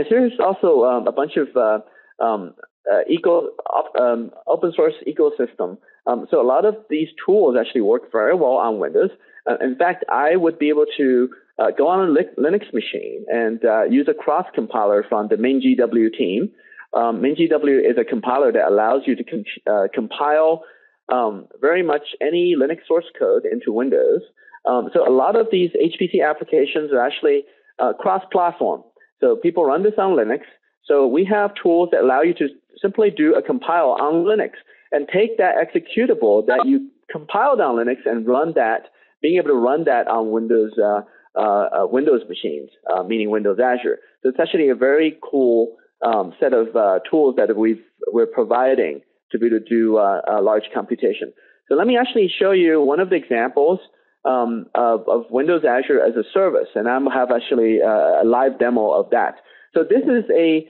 There's also a bunch of open source ecosystem. So a lot of these tools actually work very well on Windows. In fact, I would be able to go on a Linux machine and use a cross compiler from the main GW team. Main GW is a compiler that allows you to compile very much any Linux source code into Windows. So a lot of these HPC applications are actually cross-platform. So people run this on Linux. So we have tools that allow you to simply do a compile on Linux and take that executable that you compiled on Linux and run that, being able to run that on Windows Windows machines, meaning Windows Azure. So it's actually a very cool set of tools that we're providing to be able to do large computation. So let me actually show you one of the examples of Windows Azure as a service, and I have actually a live demo of that. So this is a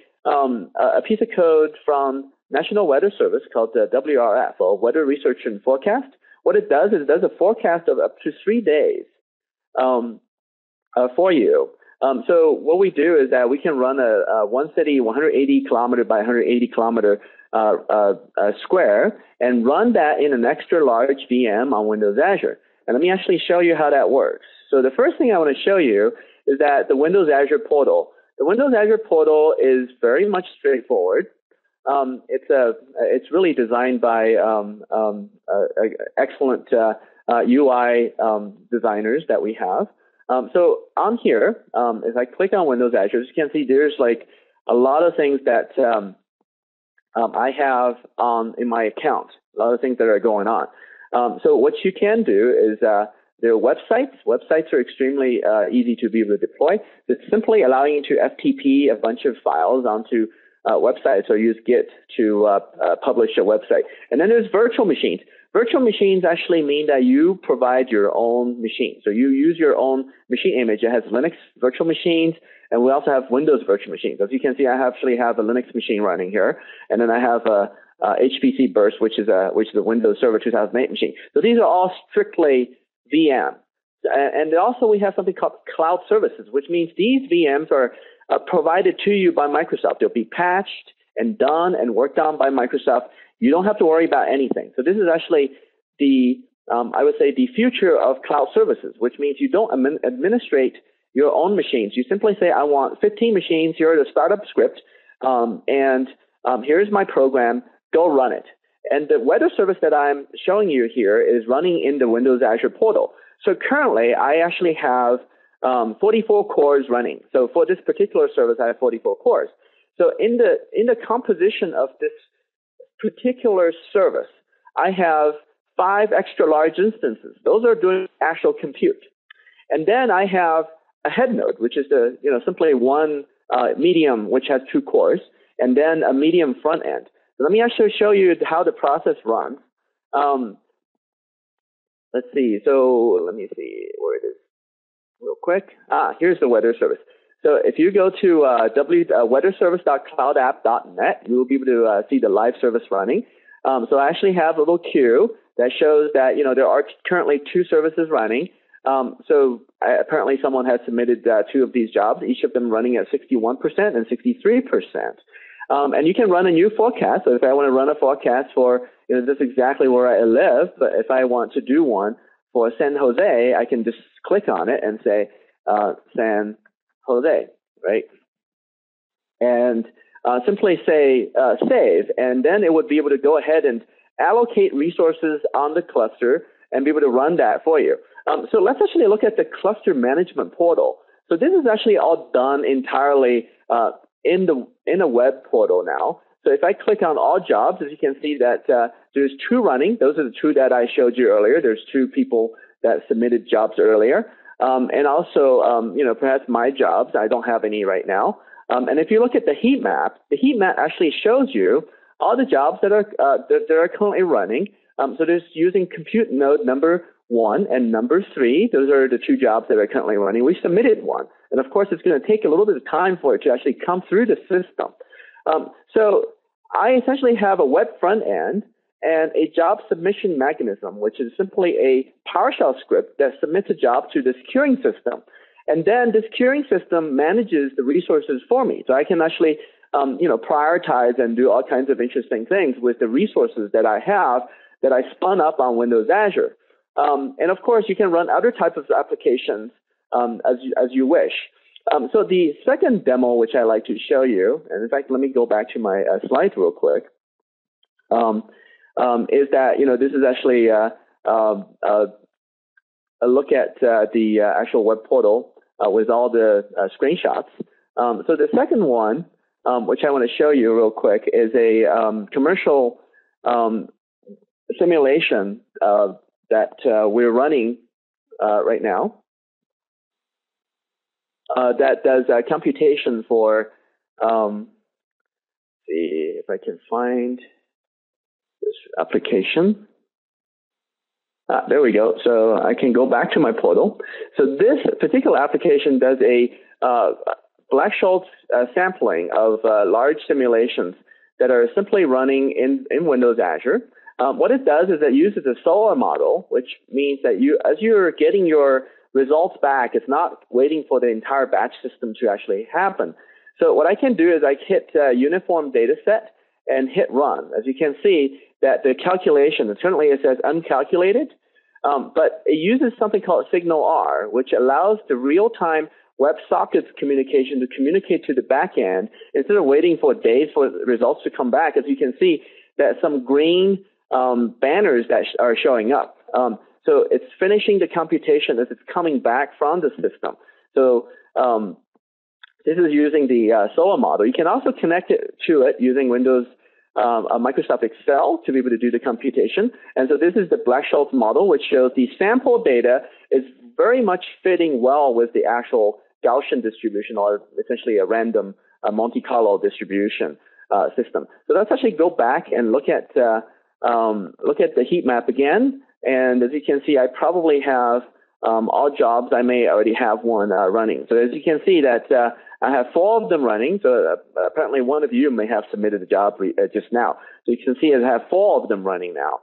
piece of code from National Weather Service called the WRF, or Weather Research and Forecast. What it does is it does a forecast of up to 3 days for you. So what we do is that we can run a one city 180 kilometer by 180 kilometer square and run that in an extra large VM on Windows Azure. And let me actually show you how that works. So the first thing I want to show you is that the Windows Azure portal. The Windows Azure portal is very much straightforward. It's really designed by excellent UI designers that we have. So on here, if I click on Windows Azure, as you can see, there's like a lot of things that I have in my account, a lot of things that are going on. So what you can do is there are websites. Websites are extremely easy to be able to deploy. It's simply allowing you to FTP a bunch of files onto websites or use Git to publish a website. And then there's virtual machines. Virtual machines actually mean that you provide your own machine. So you use your own machine image. It has Linux virtual machines, and we also have Windows virtual machines. As you can see, I actually have a Linux machine running here, and then I have a HPC Burst, which is a Windows Server 2008 machine. So these are all strictly VMs. And also we have something called cloud services, which means these VMs are provided to you by Microsoft. They'll be patched and done and worked on by Microsoft. You don't have to worry about anything. So this is actually I would say the future of cloud services, which means you don't administrate your own machines. You simply say, I want 15 machines. Here are the startup script, and here's my program. Go run it. And the weather service that I'm showing you here is running in the Windows Azure portal. So currently, I actually have 44 cores running. So for this particular service, I have 44 cores. So in the composition of this particular service, I have 5 extra large instances. Those are doing actual compute. And then I have a head node, which is simply one medium, which has 2 cores, and then a medium front end. So let me actually show you how the process runs. Let's see. So let me see where it is real quick. Here's the weather service. So if you go to weatherservice.cloudapp.net, you will be able to see the live service running. So I actually have a little queue that shows that there are currently 2 services running. So apparently someone has submitted 2 of these jobs, each of them running at 61% and 63%. And you can run a new forecast. So if I want to run a forecast for, this is exactly where I live, but if I want to do one for San Jose, I can just click on it and say San Jose, right? And simply say save, and then it would be able to go ahead and allocate resources on the cluster and be able to run that for you. So let's actually look at the cluster management portal. So this is actually all done entirely in a web portal now. So if I click on all jobs, as you can see that there's 2 running. Those are the 2 that I showed you earlier. There's 2 people that submitted jobs earlier. And also, perhaps my jobs, I don't have any right now. And if you look at the heat map actually shows you all the jobs that are currently running. So there's using compute node number 1 and number 3. Those are the 2 jobs that are currently running. We submitted one. And of course, it's going to take a little bit of time for it to actually come through the system. So I essentially have a web front end, and a job submission mechanism, which is simply a PowerShell script that submits a job to this queuing system. And then this queuing system manages the resources for me. So I can actually prioritize and do all kinds of interesting things with the resources that I have that I spun up on Windows Azure. And of course, you can run other types of applications as you wish. So the second demo, which I like to show you, and in fact, let me go back to my slides real quick, is that, this is actually a look at the actual web portal with all the screenshots. So the second one, which I want to show you real quick, is a commercial simulation that we're running right now that does computation for, see if I can find this application. There we go. So I can go back to my portal. So this particular application does a Black-Scholes sampling of large simulations that are simply running in Windows Azure. What it does is it uses a SOA model, which means that as you're getting your results back, it's not waiting for the entire batch system to actually happen. So what I can do is I hit uniform data set and hit run. As you can see, that the calculation, currently it says uncalculated, but it uses something called Signal R, which allows the real-time WebSockets communication to communicate to the backend instead of waiting for days for the results to come back. As you can see, that some green banners that are showing up. So it's finishing the computation as it's coming back from the system. So this is using the SOA model. You can also connect it to it using Windows Microsoft Excel to be able to do the computation. And so this is the Black-Scholes model, which shows the sample data is very much fitting well with the actual Gaussian distribution, or essentially a random Monte Carlo distribution system. So let's actually go back and look at the heat map again. And as you can see, I probably have all jobs. I may already have one running. So as you can see that I have 4 of them running. So apparently one of you may have submitted a job just now. So you can see I have 4 of them running now.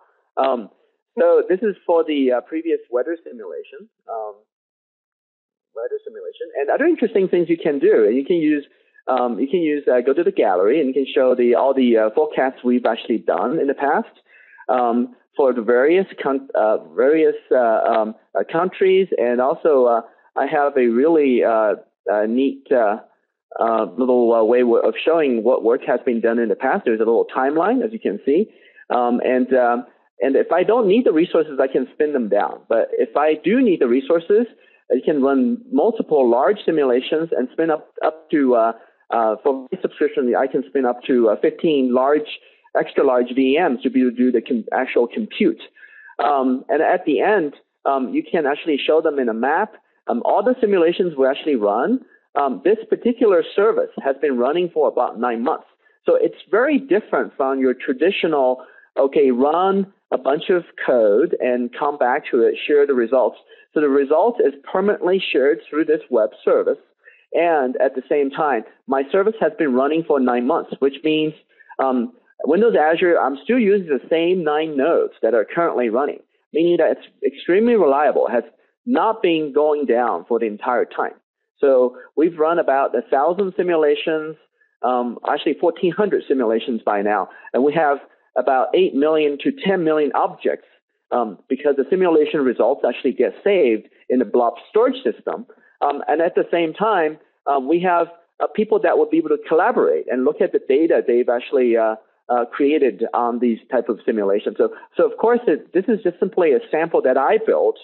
So this is for the previous weather simulation. And other interesting things you can do. You can use go to the gallery and you can show all the forecasts we've actually done in the past for the various countries, and also I have a really neat little way of showing what work has been done in the past. There's a little timeline, as you can see, and if I don't need the resources, I can spin them down. But if I do need the resources, you can run multiple large simulations and spin up to, for my subscription, I can spin up to 15 extra large VMs to be able to do the actual compute. And at the end, you can actually show them in a map. All the simulations will actually run. This particular service has been running for about 9 months. So it's very different from your traditional, okay, run a bunch of code and come back to it, share the results. So the result is permanently shared through this web service. And at the same time, my service has been running for 9 months, which means Windows Azure, I'm still using the same 9 nodes that are currently running, meaning that it's extremely reliable, has not been going down for the entire time. So we've run about 1,000 simulations, actually 1,400 simulations by now, and we have about 8 million to 10 million objects because the simulation results actually get saved in the blob storage system. And at the same time, we have people that will be able to collaborate and look at the data they've actually created on these type of simulations. So of course, this is just simply a sample that I built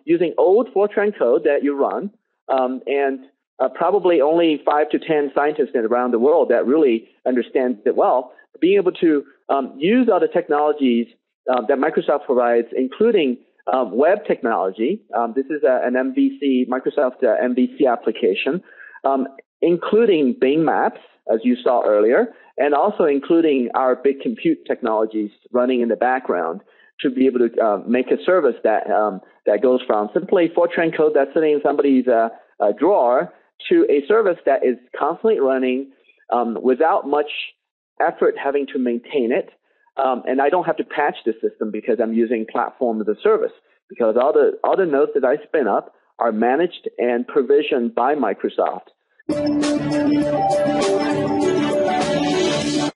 using old Fortran code that you run, and probably only 5 to 10 scientists around the world that really understand it well, being able to use all the technologies that Microsoft provides, including web technology. This is an MVC, Microsoft MVC application, including Bing Maps, as you saw earlier, and also including our big compute technologies running in the background to be able to make a service that goes from simply Fortran code that's sitting in somebody's drawer to a service that is constantly running without much effort having to maintain it. And I don't have to patch the system because I'm using platform as a service, because all the nodes that I spin up are managed and provisioned by Microsoft.